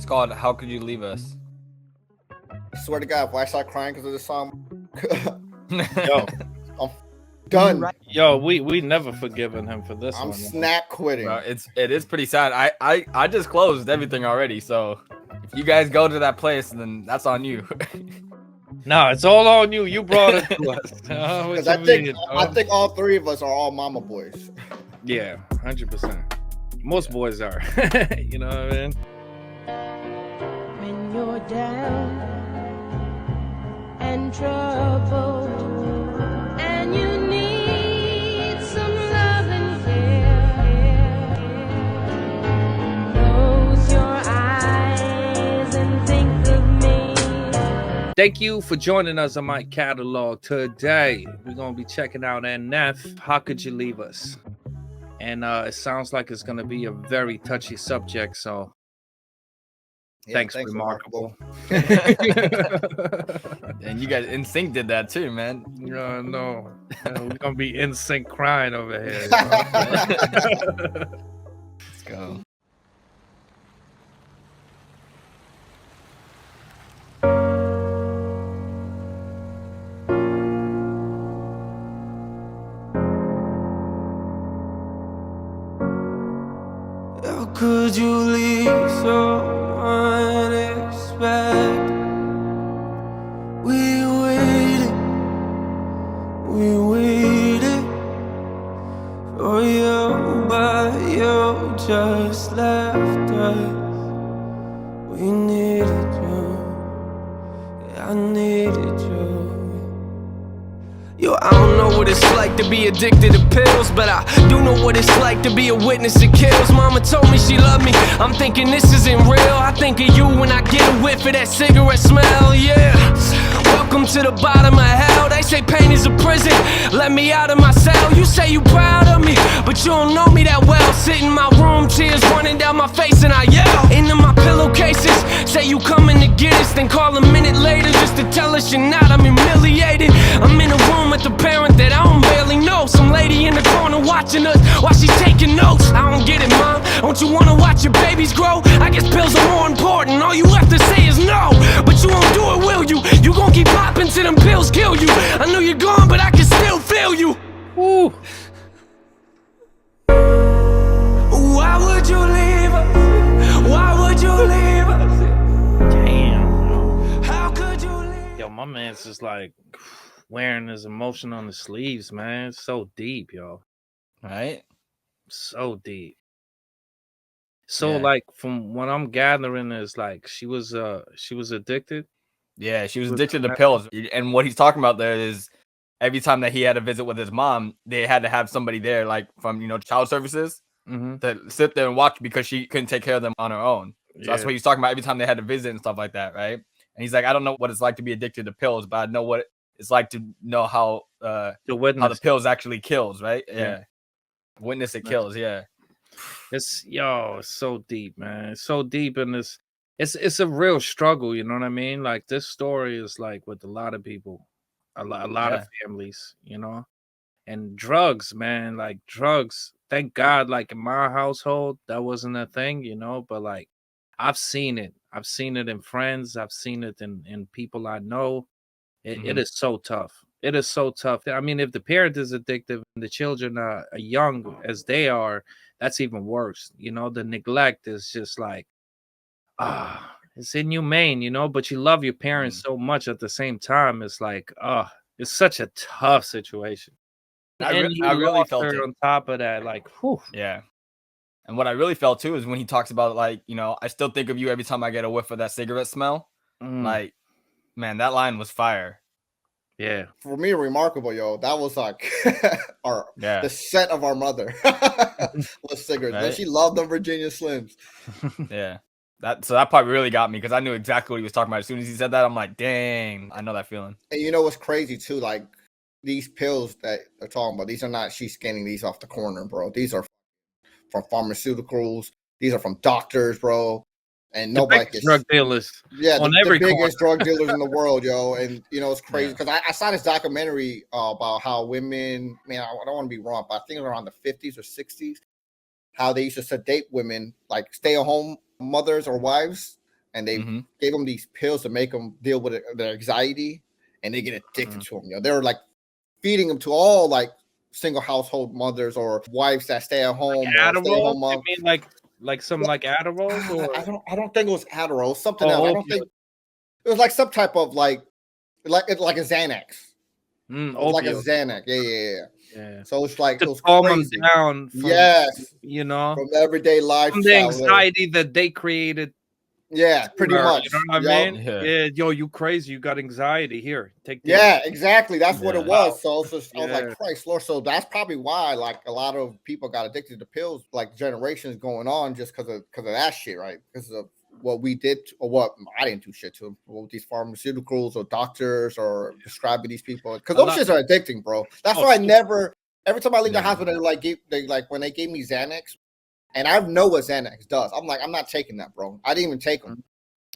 It's called "How Could You Leave Us." I swear to God, if I start crying because of this song, Yo, I'm done. yo, we never forgiven him for this I'm one. snap quitting. Bro, it is pretty sad. I just closed everything already, so if you guys go to that place, then that's on you. No, it's all on you. You brought it to us. Because I think all three of us are all mama boys. Yeah, 100%. Most boys are. You know what I mean? When you're down and troubled and you need some love and care, close your eyes and think of me. Thank you for joining us on my catalog today. We're going to be checking out NF. How Could You Leave Us? And it sounds like it's going to be a very touchy subject, so Yeah, thanks, Remarkable. And you guys NSYNC did that too, man. No. We're going to be in sync crying over here. Let's go. How could you leave so unexpected? We waited for you, but you just left us. We needed you, yeah, I needed you. Yo, I don't know what it's like to be addicted to pills, but I do know what it's like to be a witness to kills. Mama told me she loved me, I'm thinking this isn't real. I think of you when I get a whiff of that cigarette smell, yeah. Welcome to the bottom of hell. They say pain is a prison, let me out of my cell. You say you proud of me, but you don't know me that well. Sit in my room, tears running down my face, and I yell into my pillowcases. Say you coming to get us, then call a minute later just to tell us you're not. I'm humiliated. I'm in a room with a parent that I don't barely know. Some lady in the corner watching us while she's taking notes. I don't get it, mom. Don't you wanna watch your babies grow? I guess pills are more important. All you have to say is no, but you won't do it, will you? You gon' keep popping till them pills kill you. I know you're gone, but I can still feel you. Woo. Why would you leave us? Why would you leave us? Damn. How could you leave? Yo, my man's just like wearing his emotion on the sleeves, man. It's so deep, yo. Right? So deep. So Yeah. like from what I'm gathering is like she was addicted. Yeah, she was Was addicted to that- pills. And what he's talking about there is every time that he had a visit with his mom, they had to have somebody there, like from child services, Mm-hmm. to sit there and watch because she couldn't take care of them on her own. So that's what he's talking about every time they had to visit and stuff like that, right? And he's like, I don't know what it's like to be addicted to pills, but I know what it's like to know how The the witness. pills actually kills, right? Yeah. Yeah. Witness it Right. kills, yeah. It's so deep, man. It's so deep, and it's a real struggle. You know what I mean? Like this story is like with a lot of people, a lot of families, and drugs, man. Like drugs. Thank God, like in my household, that wasn't a thing, But like, I've seen it. I've seen it in friends. I've seen it in people I know. It is so tough. It is so tough. I mean, if the parent is addictive and the children are young as they are, that's even worse. The neglect is just like, it's inhumane, but you love your parents so much at the same time. It's like, it's such a tough situation. I And you really lost felt her it. on top of that, like, whew. Yeah. And what I really felt too is when he talks about like, I still think of you every time I get a whiff of that cigarette smell. Mm, Like, man, that line was fire. yeah. For me, Remarkable, yo, that was like Yeah. the scent of our mother was cigarettes. Man, Right? she loved them Virginia Slims. Yeah. That part really got me because I knew exactly what he was talking about. As soon as he said that, I'm like, dang, I know that feeling. And you know what's crazy too? Like these pills that they're talking about, these are not she's scanning these off the corner, bro. These are from pharmaceuticals. These are from doctors, bro. And The nobody biggest can drug dealers. Yeah, on the every biggest drug dealers in the world, yo. And it's crazy Yeah. because I saw this documentary about how women, man, I don't want to be wrong, but I think around the 50s or 60s, how they used to sedate women, like stay-at-home mothers or wives, and they gave them these pills to make them deal with their anxiety, and they get addicted to them. You know, they were like feeding them to all like single household mothers or wives that stay at home. Like Adderall? You mean like some like Adderall? Or? I don't think it was Adderall. It was something else. I don't think it was like some type of like a Xanax. Like a Xanax. Yeah. So it's like to it was calm crazy. them down. From, you know, from everyday life, from the anxiety that they created. Yeah, pretty much. You know what I mean? Yeah, yo, you crazy? You got anxiety? Here, take. This. Yeah, exactly. That's what it was. So I was like, Christ, Lord. So that's probably why, like, a lot of people got addicted to pills, like generations going on, just because of that shit, right? Because of what we did, or what I didn't do shit to them, with these pharmaceuticals or doctors or prescribing these people, because those shits are addicting, bro. That's why I never. Every time I leave the hospital, they when they gave me Xanax. And I know what Xanax does. I'm like, I'm not taking that, bro. I didn't even take them.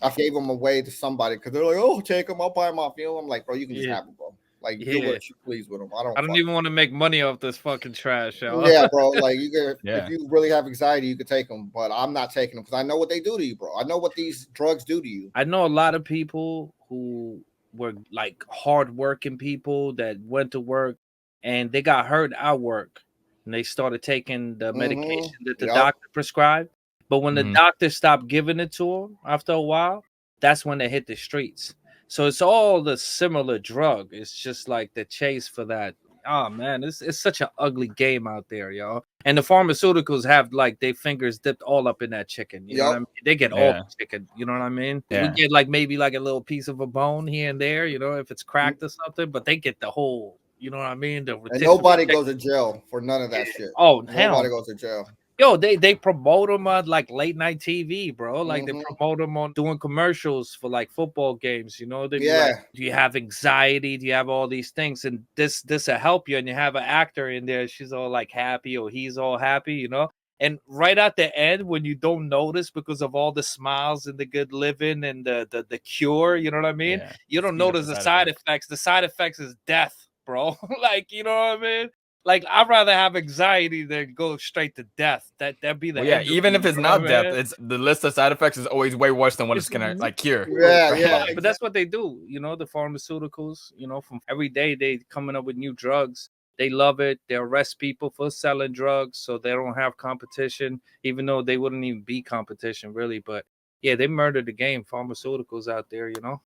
I gave them away to somebody because they're like, oh, take them. I'll buy them off you. I'm like, bro, you can just have them, bro. Like, do what you please with them. I don't even want to make money off this fucking trash, yo. Yeah, bro. Like, if you really have anxiety, you could take them. But I'm not taking them because I know what they do to you, bro. I know what these drugs do to you. I know a lot of people who were like hardworking people that went to work and they got hurt at work. And they started taking the medication that the doctor prescribed. But when the doctor stopped giving it to them after a while, that's when they hit the streets. So it's all the similar drug. It's just like the chase for that. Oh, man, it's such an ugly game out there, y'all. And the pharmaceuticals have like their fingers dipped all up in that chicken. You know what I mean? They get all the chicken. You know what I mean? We get like maybe like a little piece of a bone here and there, you know, if it's cracked or something. But they get the whole... You know what I mean? And nobody goes to jail for none of that shit. Oh, nobody goes to jail. Yo, they promote them on like late night TV, bro. Like they promote them on doing commercials for like football games. You know, they be like, do you have anxiety? Do you have all these things? And this will help you. And you have an actor in there. She's all like happy, or he's all happy. You know. And right at the end, when you don't notice because of all the smiles and the good living and the cure, you know what I mean? Yeah. You don't notice the side effects. The side effects is death. Bro, like, you know what I mean? Like, I'd rather have anxiety than go straight to death. That'd be the even if it's not death, it's the list of side effects is always way worse than what it's gonna like cure. Yeah. But that's what they do, you know, the pharmaceuticals, you know, from every day they coming up with new drugs. They love it. They arrest people for selling drugs, so they don't have competition, even though they wouldn't even be competition really. But yeah, they murdered the game, pharmaceuticals out there, you know.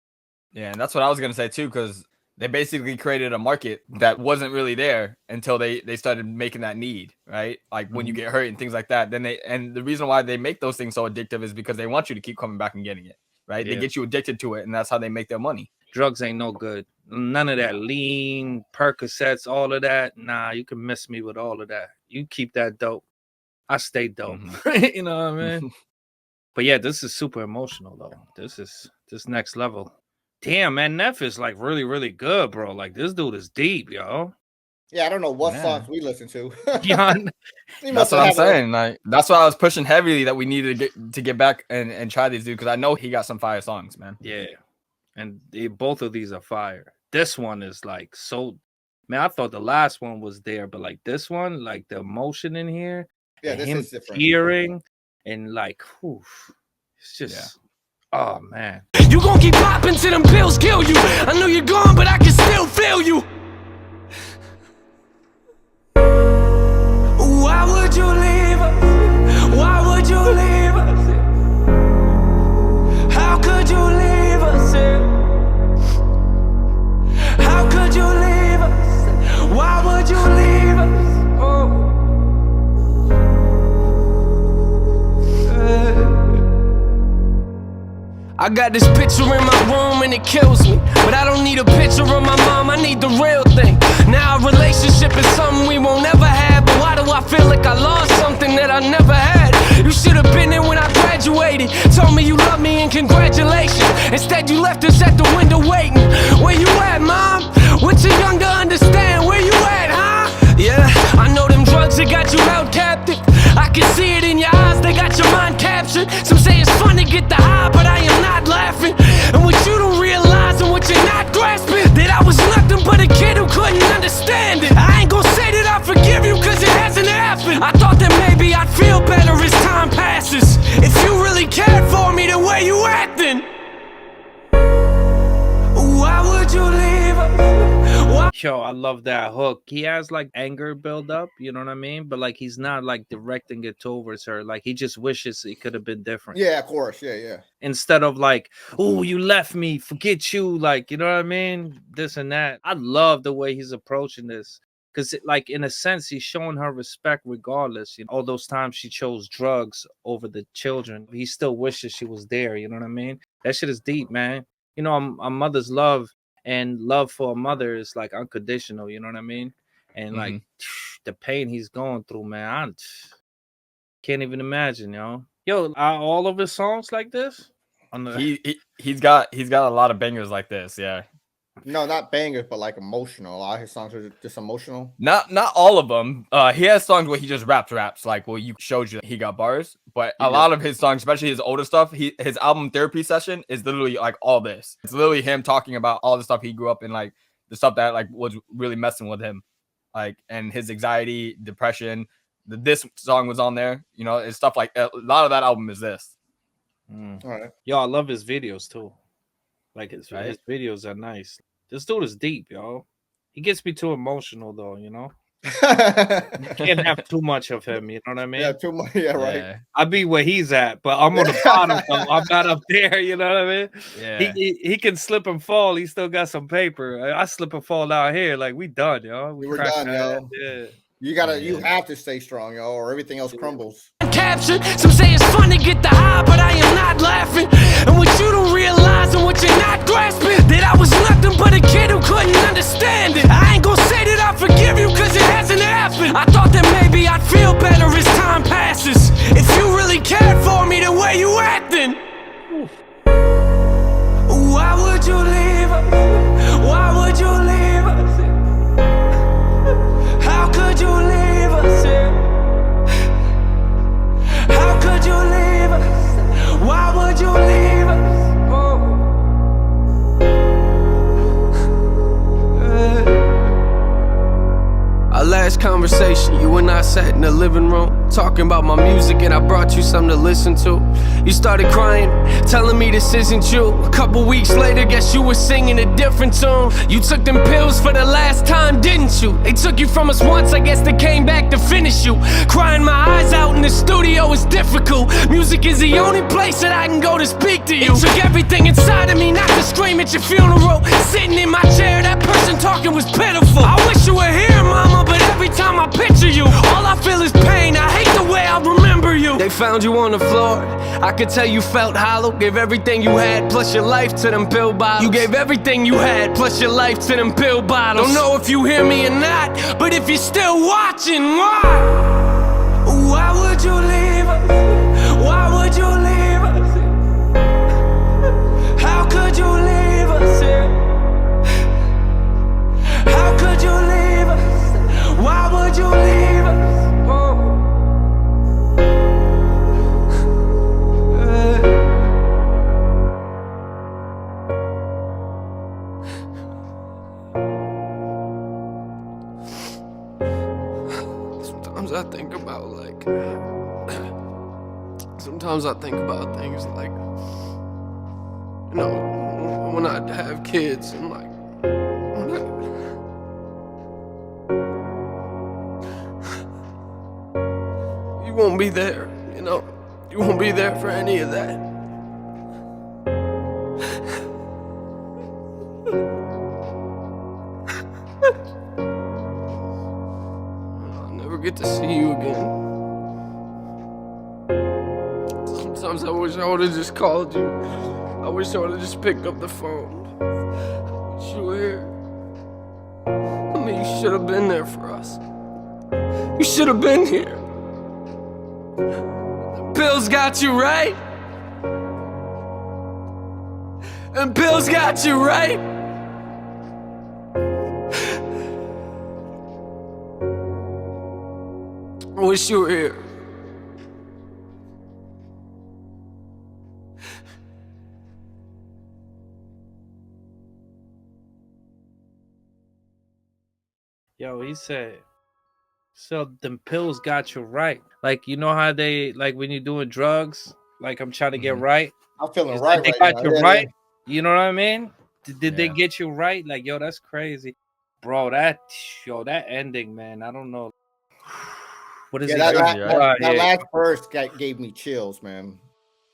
Yeah, and that's what I was gonna say too, because they basically created a market that wasn't really there until they started making that need, right? Like when you get hurt and things like that. And the reason why they make those things so addictive is because they want you to keep coming back and getting it, right? They get you addicted to it, and that's how they make their money. Drugs ain't no good. None of that lean, Percocets, all of that. Nah, you can miss me with all of that. You keep that dope. I stay dope. You know what I mean? But yeah, this is super emotional though. This next level. Damn, man, Neff is like really, really good, bro. Like this dude is deep, yo. Yeah, I don't know what songs we listen to. That's what I'm saying. Like that's why I was pushing heavily that we needed to get back and try these dudes, because I know he got some fire songs, man. Yeah, and both of these are fire. This one is like so. Man, I thought the last one was there, but like this one, like the emotion in here, this is different. Hearing and like, whew, it's just. Oh, man. You gon' keep popping till them pills kill you. I know you're gone, but I can still feel you. Why would you leave us? Why would you leave us? How could you leave us? How could you leave us? Why would you leave us? Oh. I got this picture in my room and it kills me, but I don't need a picture of my mom, I need the real thing. Now a relationship is something we won't ever have, but why do I feel like I lost something that I never had? You should have been there when I graduated, told me you love me and congratulations. Instead you left us at the window waiting. Where you at, mom? What you young to understand? Where you at, huh? Yeah, I know them drugs that got you held captive. I can see it in your eyes, they got your mind captured. Some say it's fun to get the high, but I am not laughing. And what you don't realize and what you're not grasping, that I was nothing but a kid who couldn't understand it. I ain't gonna say that I forgive you, cause it hasn't happened. I thought that maybe I'd feel better as time passes. If you really cared for me, then where you at? acting? Why would you leave us? Why? Yo, I love that hook. He has like anger build up, you know what I mean? But like he's not like directing it towards her. Like he just wishes it could have been different. Yeah, of course. Yeah. Instead of like, oh, you left me, forget you, like, you know what I mean? This and that. I love the way he's approaching this. Because, like, in a sense, he's showing her respect regardless. You know, all those times she chose drugs over the children, he still wishes she was there. You know what I mean? That shit is deep, man. You know, a mother's love and love for a mother is like unconditional. You know what I mean? And like the pain he's going through, man, I can't even imagine, yo. Yo, are all of his songs like this? On the He's got a lot of bangers like this, yeah. No, not bangers, but like emotional. A lot of his songs are just emotional. Not all of them. He has songs where he just raps like, well, you showed you he got bars, but a lot of his songs, especially his older stuff, his album Therapy Session is literally like all this. It's literally him talking about all the stuff he grew up in, like the stuff that like was really messing with him, like, and his anxiety, depression. This song was on there, you know, it's stuff like a lot of that album is this. All right. Yo, I love his videos too. Like his videos are nice. This dude is deep, yo. He gets me too emotional though, you know. Can't have too much of him, you know what I mean? Yeah, too much. Yeah, right. Yeah. I be where he's at, but I'm on the bottom. So I'm not up there, you know what I mean? Yeah. He can slip and fall. He still got some paper. I slip and fall down here, like we done, yo. We're cracked done, that. yo. Yeah. You have to stay strong, yo, or everything else crumbles. Captured. Some say it's fun to get the high, but I am not laughing. And what you don't realize and what you're not grasping, that I was nothing but a kid who couldn't understand it. I ain't gonna say that I forgive you, cause it hasn't happened. I thought that maybe I'd feel better as time passes. If you really cared for me the way you acting. Why would you leave us? Why would you leave us? How could you leave us? How could you leave us? Why would you leave us? Our last conversation, you and I sat in the living room, talking about my music, and I brought you something to listen to. You started crying, telling me this isn't you. A couple weeks later, guess you were singing a different tune. You took them pills for the last time, didn't you? They took you from us once, I guess they came back to finish you. Crying my eyes out in the studio is difficult. Music is the only place that I can go to speak to you. It took everything inside of me not to scream at your funeral. Sitting in my chair, that person talking was pitiful. I wish you were here, mama, but every time I picture you, all I feel is pain. I hate the way I remember you. They found you on the floor, I could tell you felt hollow. Gave everything you had, plus your life to them pill bottles. You gave everything you had, plus your life to them pill bottles. Don't know if you hear me or not, but if you're still watching, why? Why would you leave us? Why would you leave us? How could you leave us? How could you leave us? Why would you leave us? Sometimes I think about like, sometimes I think about things like, you know, when I have kids and like, you won't be there, you know, you won't be there for any of that. I'll never get to see you again. Sometimes I wish I would've just called you. I wish I would've just picked up the phone. I wish you were here. I mean, you should have been there for us. You should have been here. The pills got you right. And pills got you right. I wish you were here. Yo, he said, so them pills got you right. Like, you know how they, like when you're doing drugs, like I'm trying to get right. I'm feeling It's right like they right got now. you Yeah, right. You know what I mean? Did they Yeah. get you right? Like, yo, that's crazy, bro. That ending, man. I don't know. What is Yeah, he that, doing? crazy, right? Right that here? last verse gave me chills, man.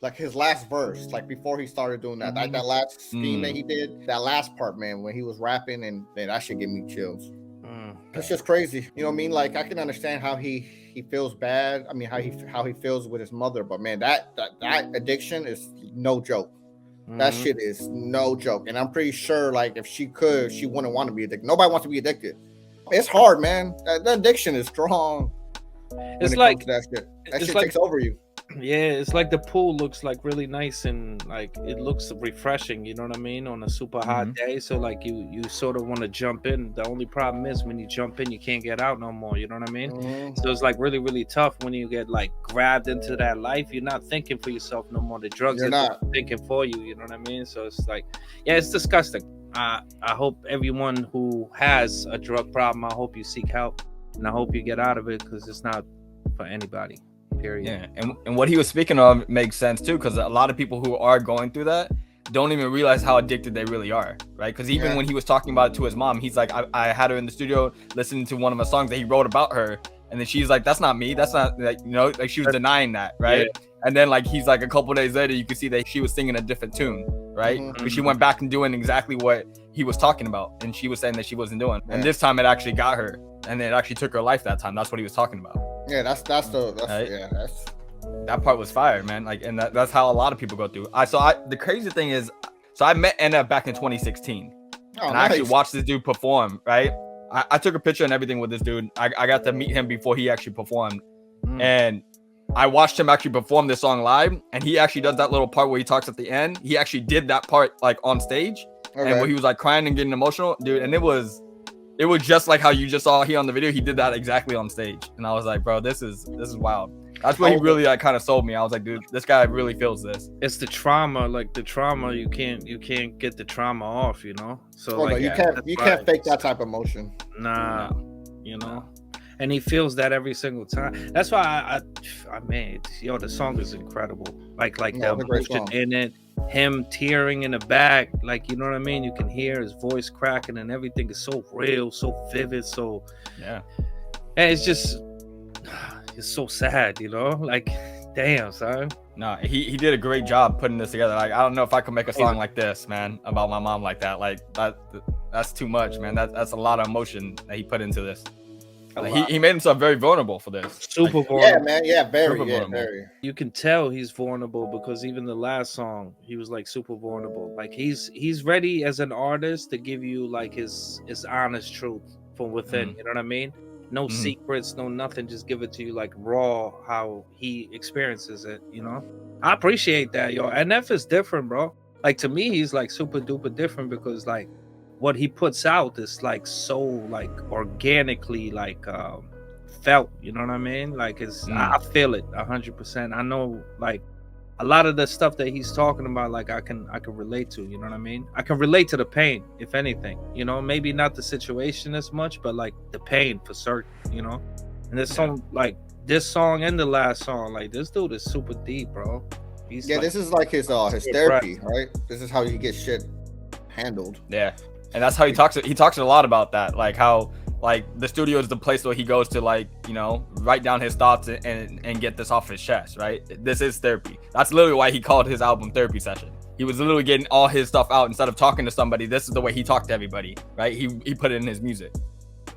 Like his last verse, like before he started doing that, like that last scheme that he did, that last part, man, when he was rapping, and man, that should give me chills. It's just crazy, you know what I mean? Like I can understand how he feels bad. I mean, how he feels with his mother, but man, that addiction is no joke. That shit is no joke, and I'm pretty sure, like, if she could, she wouldn't want to be addicted. Nobody wants to be addicted. It's hard, man. That addiction is strong. It's like that shit. That it's shit like- takes over you. Yeah, it's like the pool looks like really nice and like it looks refreshing, you know what I mean, on a super hot day. So like you sort of want to jump in. The only problem is when you jump in, you can't get out no more, you know what I mean? Mhm. So it's like really, really tough when you get like grabbed into that life. You're not thinking for yourself no more. The drugs You're are not. thinking for you, you know what I mean? So it's like, yeah, it's disgusting. I hope everyone who has a drug problem, I hope you seek help and I hope you get out of it because it's not for anybody. Period. Yeah, and what he was speaking of makes sense too, because a lot of people who are going through that don't even realize how addicted they really are, right? Because even when he was talking about it to his mom, he's like, I had her in the studio listening to one of the songs that he wrote about her, and then she's like, that's not me, that's not, like, you know, like she was denying that, right? Yeah. And then like he's like, a couple days later, you could see that she was singing a different tune, right? But she went back and doing exactly what he was talking about, and she was saying that she wasn't doing. And this time it actually got her, and it actually took her life that time. That's what he was talking about. Yeah, that's Right? yeah, that's That part was fire, man. Like, and that's how a lot of people go through. The crazy thing is, so I met NF back in 2016, and I actually watched this dude perform. Right, I took a picture and everything with this dude. I got to meet him before he actually performed, and I watched him actually perform this song live. And he actually does that little part where he talks at the end. He actually did that part like on stage, and where he was like crying and getting emotional, dude. And it was just like how you just saw here on the video. He did that exactly on stage, and I was like, bro, this is wild. That's what he really like kind of sold me. I was like, dude, this guy really feels this. It's the trauma, like the trauma. You can't get the trauma off, you know. So no, like, you can't fake that type of emotion. Nah, you know. And he feels that every single time. That's why I mean, yo, the song is incredible. Like the emotion in it, him tearing in the back, like, you know what I mean. You can hear his voice cracking, and everything is so real, so vivid, so yeah. And it's just. It's so sad, you know, like, damn, son. No, he did a great job putting this together. Like, I don't know if I could make a song like this, man, about my mom like that. Like that's too much, man. That's a lot of emotion that he put into this. Like, he made himself very vulnerable for this. Super vulnerable. Yeah, man. Yeah, very. You can tell he's vulnerable because even the last song, he was like super vulnerable. Like he's ready as an artist to give you like his honest truth from within. You know what I mean? No secrets, no nothing. Just give it to you like raw, how he experiences it, you know? I appreciate that, yo. NF is different, bro. Like, to me, he's like super duper different because like what he puts out is like so like organically like felt, you know what I mean? Like it's I feel it 100%. I know like a lot of the stuff that he's talking about, like I can relate to, you know what I mean? I can relate to the pain, if anything, you know, maybe not the situation as much, but like the pain for certain, you know? And this song, like this song and the last song, like this dude is super deep, bro. He's like, this is like his therapy, right? This is how you get shit handled. Yeah. And that's how he talks a lot about that, like how like the studio is the place where he goes to, like, you know, write down his thoughts and get this off his chest, right? This is therapy. That's literally why he called his album Therapy Session. He was literally getting all his stuff out instead of talking to somebody. This is the way he talked to everybody, right? He put it in his music.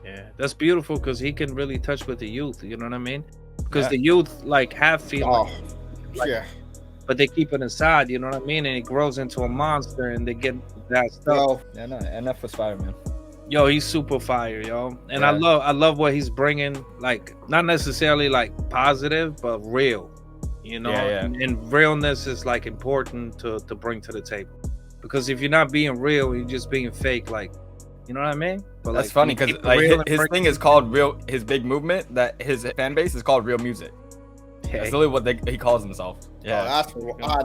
Yeah, that's beautiful because he can really touch with the youth, you know what I mean? Because the youth like have feelings, but they keep it inside, you know what I mean? And it grows into a monster and they get that stuff. Yeah, no, NF was fire, man. Yo, he's super fire, yo. And I love what he's bringing, like not necessarily like positive, but real, you know. And realness is like important to bring to the table, because if you're not being real, you're just being fake, like, you know what I mean? But that's like, funny because like his thing is called real. His big movement, that his fan base is called Real Music. That's literally what he calls himself. Yeah.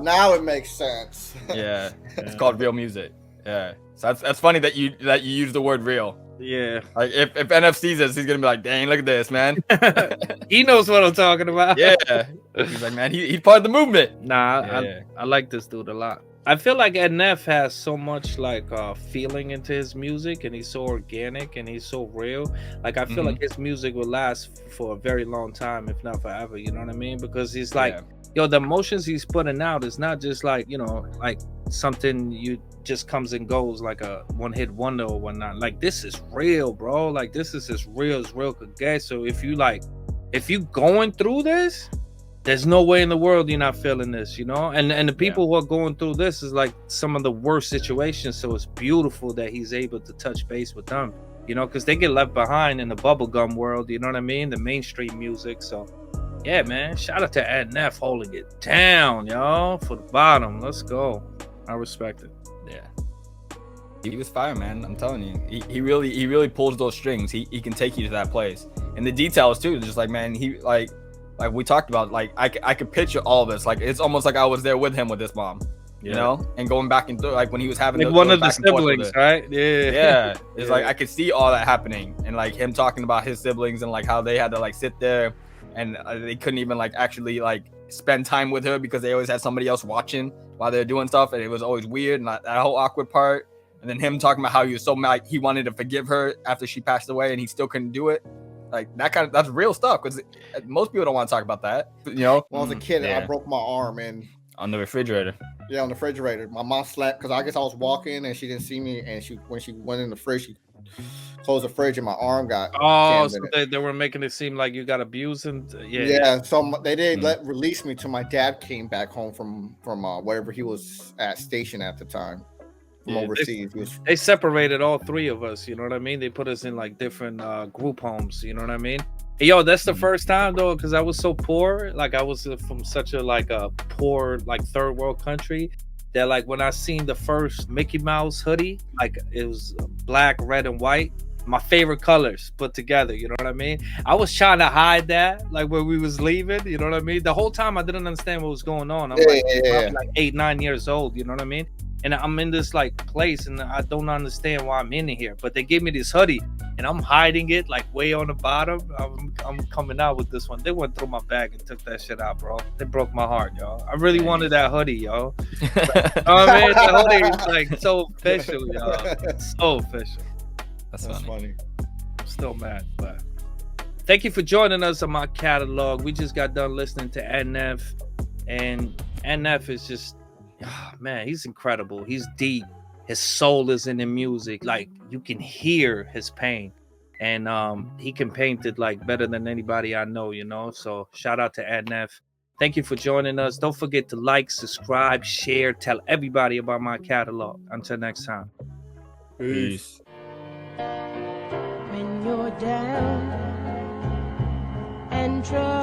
Now it makes sense. Yeah, it's called Real Music. Yeah. So that's funny that you use the word real. Yeah. Like if NF sees this, he's gonna be like, dang, look at this, man. He knows what I'm talking about. Yeah. He's like, man, he's part of the movement. Nah, Yeah. I like this dude a lot. I feel like NF has so much like feeling into his music, and he's so organic and he's so real. Like I feel like his music will last for a very long time, if not forever. You know what I mean? Because he's like, yo, the emotions he's putting out is not just like, you know, like something you just comes and goes like a one-hit wonder or whatnot. Like this is real, bro. Like this is as real could get. So if you going through this, there's no way in the world you're not feeling this, you know? And the people who are going through this is like some of the worst situations. So it's beautiful that he's able to touch base with them, you know, because they get left behind in the bubblegum world, you know what I mean? The mainstream music. So yeah, man, shout out to NF holding it down, y'all, for the bottom. Let's go. I respect it. Yeah. He was fire, man. I'm telling you. He really pulls those strings. He can take you to that place. And the details too, just like, man, he like we talked about, like I could picture all this. Like it's almost like I was there with him with his mom, you know, and going back and like when he was having like one of the siblings, right? Yeah. It's like I could see all that happening, and like him talking about his siblings and like how they had to like sit there and they couldn't even like actually like spend time with her because they always had somebody else watching while they're doing stuff, and it was always weird, and that whole awkward part. And then him talking about how he was so mad, he wanted to forgive her after she passed away, and he still couldn't do it. Like that's real stuff, because most people don't want to talk about that, you know. When I was a kid, I broke my arm and on the refrigerator. Yeah, on the refrigerator. My mom slept because I guess I was walking and she didn't see me, and when she went in the fridge, she closed the fridge and my arm got. Oh, so they were making it seem like you got abused, and yeah. So they didn't release me till my dad came back home from wherever he was stationed at the time. Overseas. They separated all three of us, you know what I mean? They put us in like different group homes, you know what I mean? Hey, yo, that's the first time though, because I was so poor. Like I was from such a poor like third world country that like when I seen the first Mickey Mouse hoodie, like it was black, red, and white, my favorite colors put together, you know what I mean? I was trying to hide that like when we was leaving, you know what I mean? The whole time I didn't understand what was going on. I'm like 8, 9 years old, you know what I mean? And I'm in this like place and I don't understand why I'm in here, but they gave me this hoodie and I'm hiding it like way on the bottom. I'm coming out with this one. They went through my bag and took that shit out, bro. They broke my heart, y'all. I really wanted that hoodie, yo. I mean, the hoodie is like so official, y'all. So official. That's funny. I'm still mad, but thank you for joining us on my catalog. We just got done listening to NF, and NF is just, man, he's incredible. He's deep. His soul is in the music. Like you can hear his pain, and he can paint it like better than anybody I know, you know. So shout out to NF. Thank you for joining us. Don't forget to like, subscribe, share, tell everybody about my catalog. Until next time. Peace. When you're down and trouble